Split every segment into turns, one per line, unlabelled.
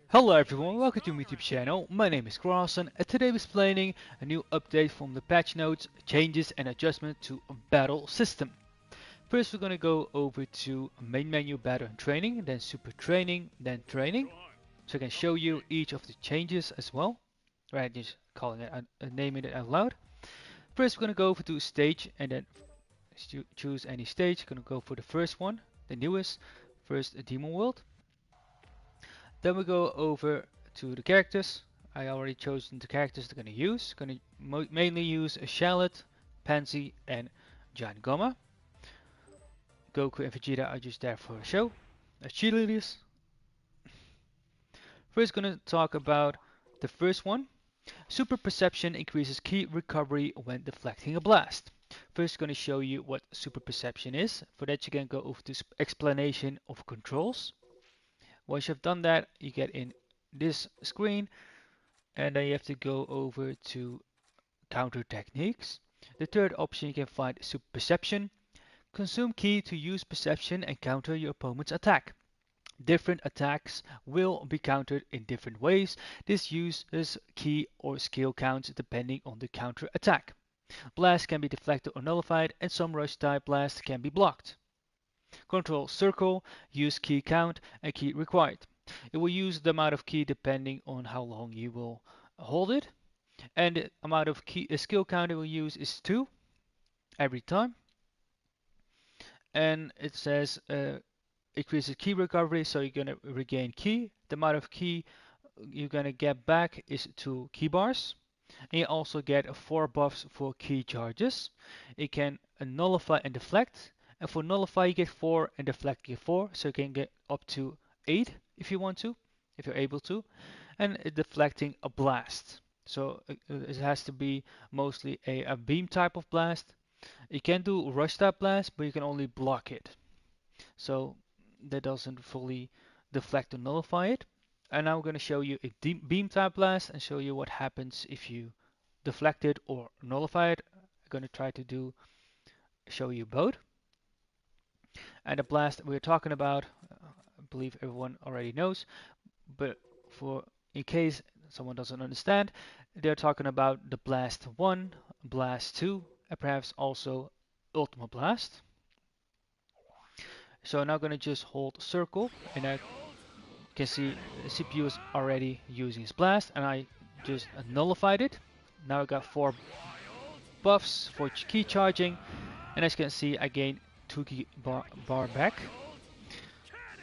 Hello everyone, welcome to my YouTube channel. My name is Crossan and today we're explaining a new update from the patch notes, changes and adjustment to a battle system. First we're going to go over to main menu battle and training, then super training, then training. So I can show you each of the changes as well. Right, just calling it, naming it out loud. First we're going to go over to stage and then choose any stage. Going to go for the first one, the newest, first Demon World. Then we go over to the characters. I already chosen the characters they're going to use. Going to mainly use a Shallot, Pansy, and Giant Gamma. Goku and Vegeta are just there for a show as cheerleaders. First, going to talk about the first one. Super Perception increases ki recovery when deflecting a blast. First, going to show you what Super Perception is. For that, you can go over to explanation of controls. Once you've done that, you get in this screen and then you have to go over to counter techniques. The third option you can find is Super Perception. Consume ki to use perception and counter your opponent's attack. Different attacks will be countered in different ways. This uses ki or skill counts depending on the counter attack. Blast can be deflected or nullified, and some rush type blasts can be blocked. Control Circle, use ki count and ki required. It will use the amount of ki depending on how long you will hold it. And the amount of skill count it will use is 2 every time. And it says increases ki recovery, so you're going to regain ki. The amount of ki you're going to get back is 2 ki bars. And you also get 4 buffs for ki charges. It can nullify and deflect. And for nullify you get 4 and deflect you get 4. So you can get up to 8 if you want to, if you're able to. And deflecting a blast. So it has to be mostly a beam type of blast. You can do rush type blast, but you can only block it. So that doesn't fully deflect or nullify it. And now I'm going to show you a beam type blast and show you what happens if you deflect it or nullify it. I'm going to try to show you both. And the blast we're talking about, I believe everyone already knows, but for in case someone doesn't understand, they're talking about the Blast 1, Blast 2, and perhaps also Ultima Blast. So I'm now going to just hold circle, and I can see the CPU is already using its blast, and I just nullified it. Now I got 4 buffs for key charging, and as you can see, I gain 2 key bar back.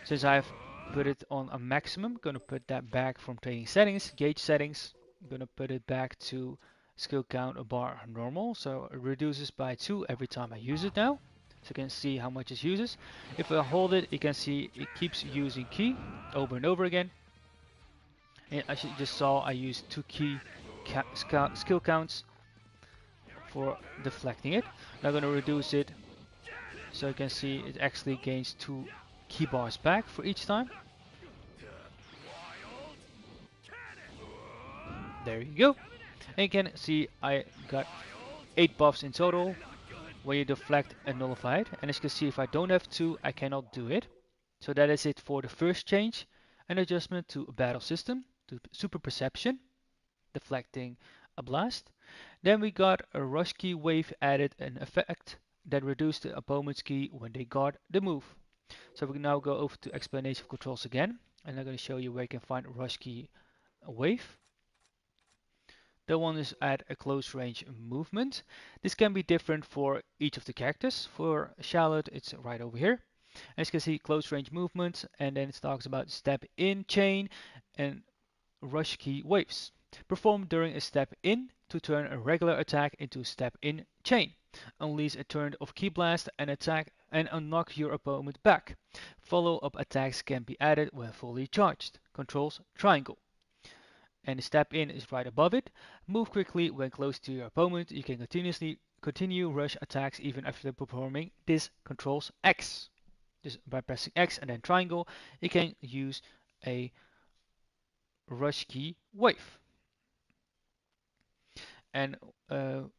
Since I've put it on a maximum, I'm going to put that back from training settings, gauge settings. I'm going to put it back to skill count a bar normal, so it reduces by 2 every time I use it now. So you can see how much it uses. If I hold it, you can see it keeps using ki over and over again. And as you just saw, I used 2 ki skill counts for deflecting it. Now I'm going to reduce it, so you can see it actually gains 2 key bars back for each time. There you go. And you can see I got 8 buffs in total when you deflect and nullify it. And as you can see, if I don't have 2, I cannot do it. So that is it for the first change. An adjustment to a battle system, to Super Perception, deflecting a blast. Then we got a rush ki wave added an effect that reduced the opponent's ki when they guard the move. So we can now go over to explanation of controls again, and I'm going to show you where you can find rush ki wave. The one is at a close range movement. This can be different for each of the characters. For Charlotte, it's right over here. As you can see, close range movement, and then it talks about step in chain and rush ki waves. Perform during a step in to turn a regular attack into step in chain. Unleash a turn of ki blast and attack and knock your opponent back. Follow-up attacks can be added when fully charged. Controls triangle. And the step in is right above it. Move quickly when close to your opponent. You can continue rush attacks even after performing this. Controls X. Just by pressing X and then triangle, you can use a rush ki wave. And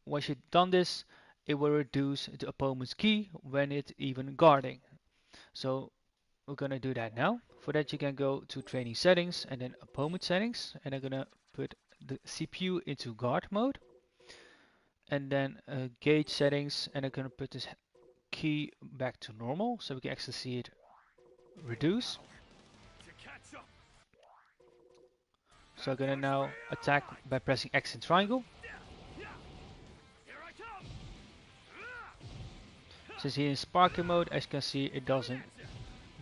once you've done this, it will reduce the opponent's ki when it's even guarding. So we're gonna do that now. For that, you can go to training settings and then opponent settings, and I'm gonna put the CPU into guard mode, and then gauge settings, and I'm gonna put this key back to normal so we can actually see it reduce. So I'm gonna now attack by pressing X and triangle. Since here in sparking mode, as you can see, it doesn't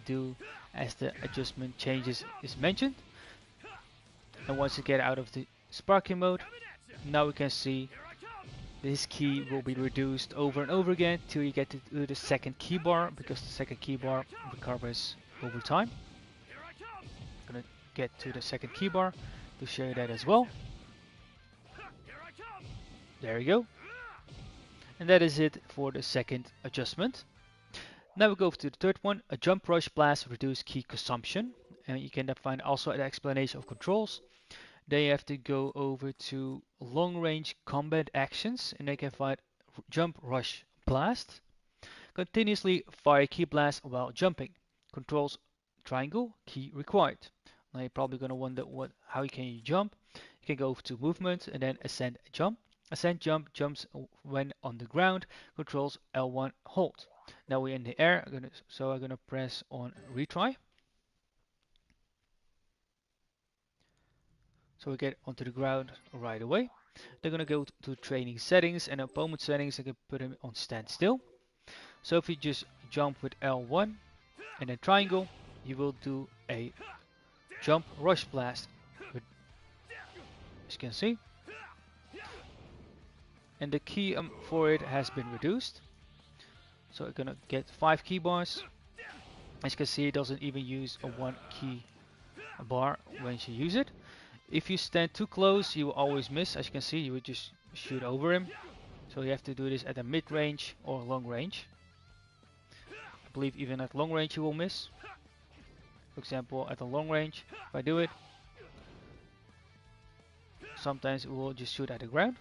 do as the adjustment changes is mentioned. And once you get out of the sparking mode, now we can see this key will be reduced over and over again till you get to the second key bar, because the second key bar recovers over time. I'm gonna get to the second key bar to show you that as well. There you go. And that is it for the second adjustment. Now we go to the third one, a jump rush blast reduce key consumption. And you can find also an explanation of controls. Then you have to go over to long range combat actions, and they can find jump rush blast. Continuously fire key blast while jumping. Controls triangle, key required. Now you're probably gonna wonder how can you jump? You can go over to movement and then ascend jump. Ascend jump jumps when on the ground. Controls L1 hold. Now we're in the air, I'm gonna press on retry. So we get onto the ground right away. They're gonna go to training settings and opponent settings. I can put them on standstill. So if you just jump with L1 and then triangle, you will do a jump rush blast, as you can see. And the key for it has been reduced. So we're gonna get 5 key bars. As you can see, it doesn't even use a 1 key bar when you use it. If you stand too close, you will always miss. As you can see, you would just shoot over him. So you have to do this at a mid-range or long range. I believe even at long range you will miss. For example, at a long range, if I do it, sometimes it will just shoot at the ground.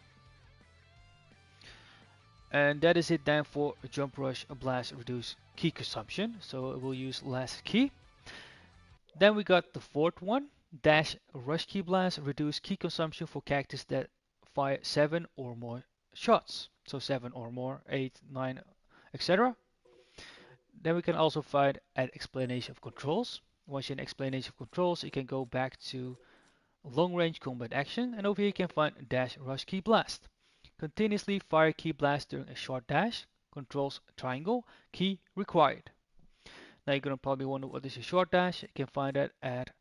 And that is it then for a jump rush, a blast, reduce key consumption. So it will use less key. Then we got the fourth one, dash rush key blast, reduce key consumption for characters that fire 7 or more shots. So 7 or more, 8, 9, etc. Then we can also find an explanation of controls. Once you're in explanation of controls, you can go back to long range combat action, and over here you can find dash rush key blast. Continuously fire key blast during a short dash. Controls triangle, key required. Now you're gonna probably wonder what is a short dash. You can find that at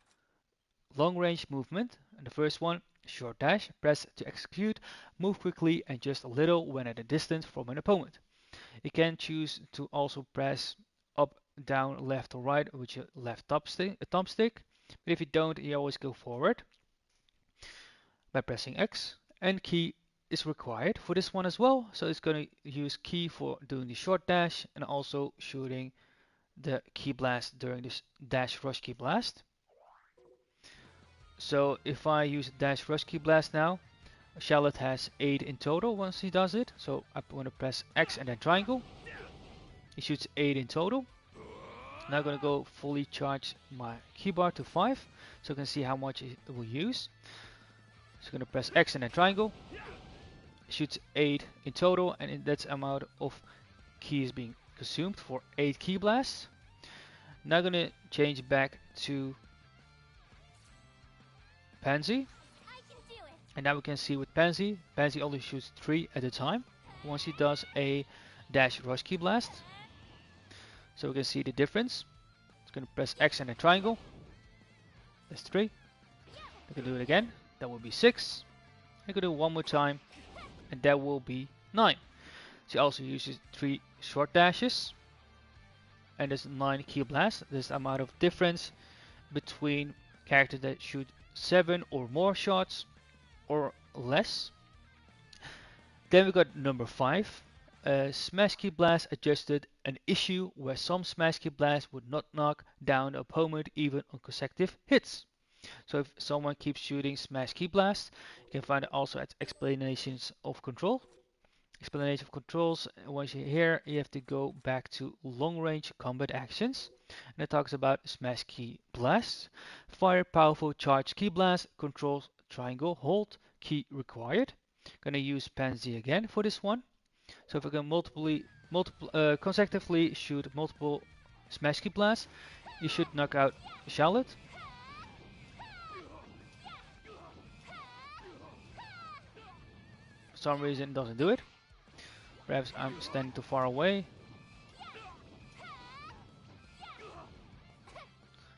long range movement. And the first one, short dash, press to execute, move quickly and just a little when at a distance from an opponent. You can choose to also press up, down, left or right with your left thumbstick. But if you don't, you always go forward by pressing X, and key is required for this one as well. So it's going to use key for doing the short dash and also shooting the key blast during this dash rush key blast. So if I use dash rush key blast now, Charlotte has 8 in total once he does it. So I'm going to press X and then triangle. He shoots 8 in total. Now I'm going to go fully charge my keybar to 5 so you can see how much it will use. So I'm going to press X and then triangle. Shoots 8 in total, and that's amount of keys being consumed for 8 key blasts. Now I'm going to change back to Pansy. And now we can see with Pansy only shoots 3 at a time once he does a dash rush key blast. So we can see the difference. It's going to press X and then triangle. That's 3. I can do it again. That will be 6. I can do it one more time, and that will be 9. She also uses 3 short dashes, and there's 9 key blasts. There's the amount of difference between characters that shoot 7 or more shots or less. Then we got number 5. Smash key blast adjusted, an issue where some smash key blasts would not knock down the opponent even on consecutive hits. So if someone keeps shooting smash key blast, you can find it also at explanations of control. Explanation of controls. Once you're here, you have to go back to long range combat actions. And it talks about smash key blast, fire powerful charge key blast, controls triangle hold, key required. Gonna use Pan Z again for this one. So if I can consecutively shoot multiple smash key blasts, you should knock out Charlotte. For some reason it doesn't do it. Perhaps I'm standing too far away.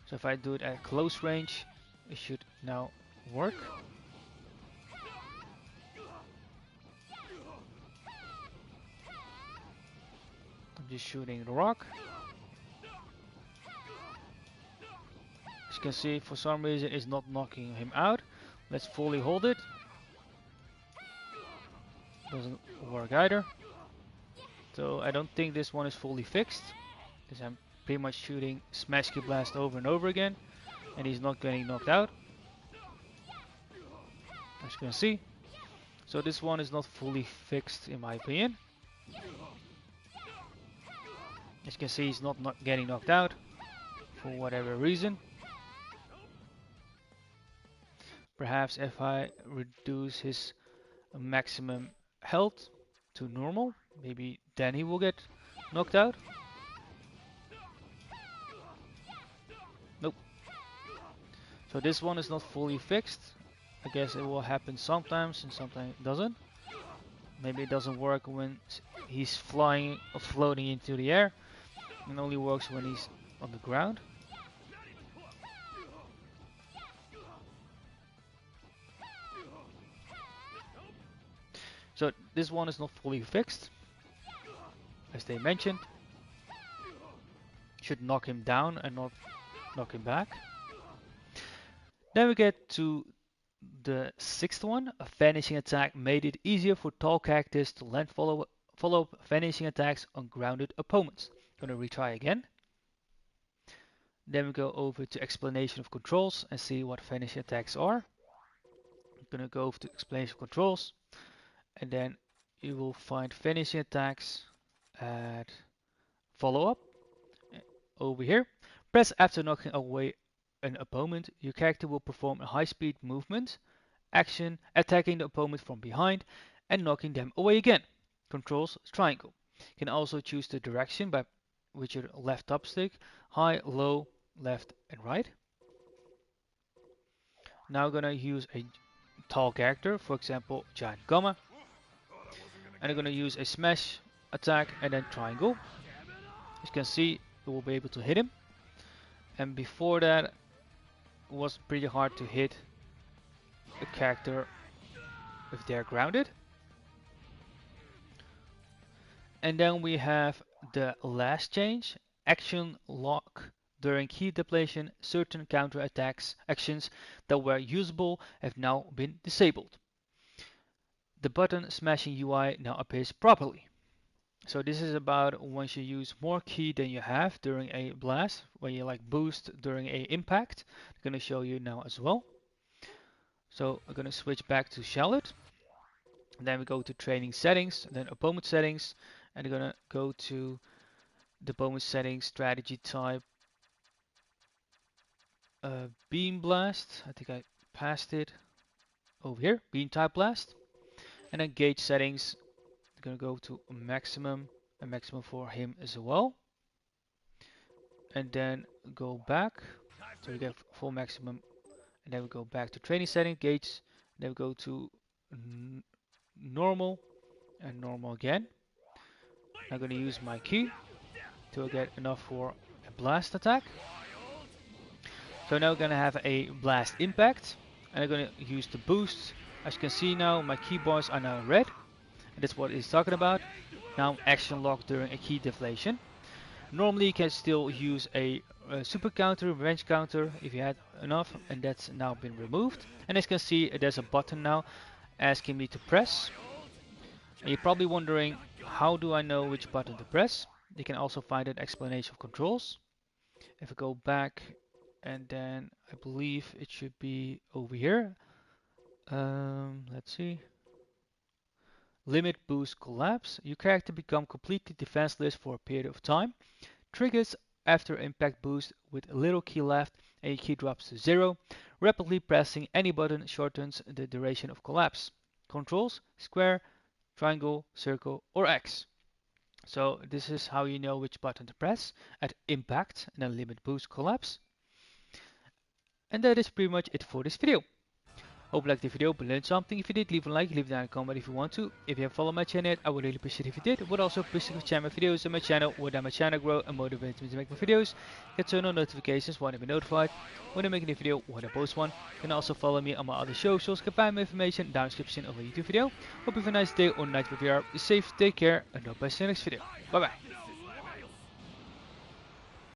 So if I do it at close range, it should now work. I'm just shooting the rock. As you can see, for some reason it's not knocking him out. Let's fully hold it. Doesn't work either. So I don't think this one is fully fixed, because I'm pretty much shooting Smash Key Blast over and over again, and he's not getting knocked out, as you can see. So this one is not fully fixed in my opinion. As you can see, he's not getting knocked out for whatever reason. Perhaps if I reduce his maximum health to normal, maybe then he will get knocked out. Nope. So this one is not fully fixed. I guess it will happen sometimes and sometimes it doesn't. Maybe it doesn't work when he's flying or floating into the air. It only works when he's on the ground. So this one is not fully fixed, as they mentioned. Should knock him down and not knock him back. Then we get to the sixth one. A Vanishing Attack made it easier for tall characters to land follow-up vanishing attacks on grounded opponents. Gonna retry again. Then we go over to explanation of controls and see what vanishing attacks are. I'm gonna go over to explanation of controls, and then you will find vanishing attacks at follow-up over here. Press after knocking away an opponent. Your character will perform a high-speed movement action, attacking the opponent from behind and knocking them away again. Controls triangle. You can also choose the direction by with your left thumbstick, high, low, left and right. Now I'm gonna use a tall character, for example Giant Gamma, and I'm gonna use a smash attack and then triangle. As you can see, you will be able to hit him, and before that it was pretty hard to hit a character if they're grounded. And then we have the last change, action lock. During key depletion, certain counter attacks actions that were usable have now been disabled. The button smashing UI now appears properly. So this is about once you use more ki than you have during a blast, when you like boost during a impact. I'm going to show you now as well. So I'm going to switch back to Charlotte. And then we go to training settings, then opponent settings, and I'm going to go to the opponent settings strategy type. Beam blast, I think I passed it over here, beam type blast. And then gauge settings, I'm gonna go to maximum, and maximum for him as well. And then go back, so we get full maximum. And then we go back to training setting, gauge, and then we go to normal, and normal again. I'm gonna use my key to get enough for a blast attack. So now we're gonna have a blast impact, and I'm gonna use the boost. As you can see now, my key bars are now red, and that's what it's talking about. Now action lock during a key deflation. Normally you can still use a super counter, revenge counter if you had enough, and that's now been removed. And as you can see, there's a button now asking me to press. And you're probably wondering, how do I know which button to press? You can also find an explanation of controls. If I go back, and then I believe it should be over here. Let's see. Limit boost collapse. Your character become completely defenseless for a period of time. Triggers after impact boost with little key left and your key drops to 0. Rapidly pressing any button shortens the duration of collapse. Controls: square, triangle, circle, or X. So this is how you know which button to press at impact and then limit boost collapse. And that is pretty much it for this video. Hope you liked the video, but learned something. If you did, leave a like, leave down a comment if you want to. If you haven't followed my channel yet, I would really appreciate it if you did. It would also appreciate if you share my videos on my channel, would help my channel grow and motivate me to make more videos. Get turn on notifications, want to be notified when I make a new video, when I post one. You can also follow me on my other socials. You can find my information down in the description of a YouTube video. Hope you have a nice day or night wherever you are. Be safe, take care, and hope I see you in the next video. Bye bye.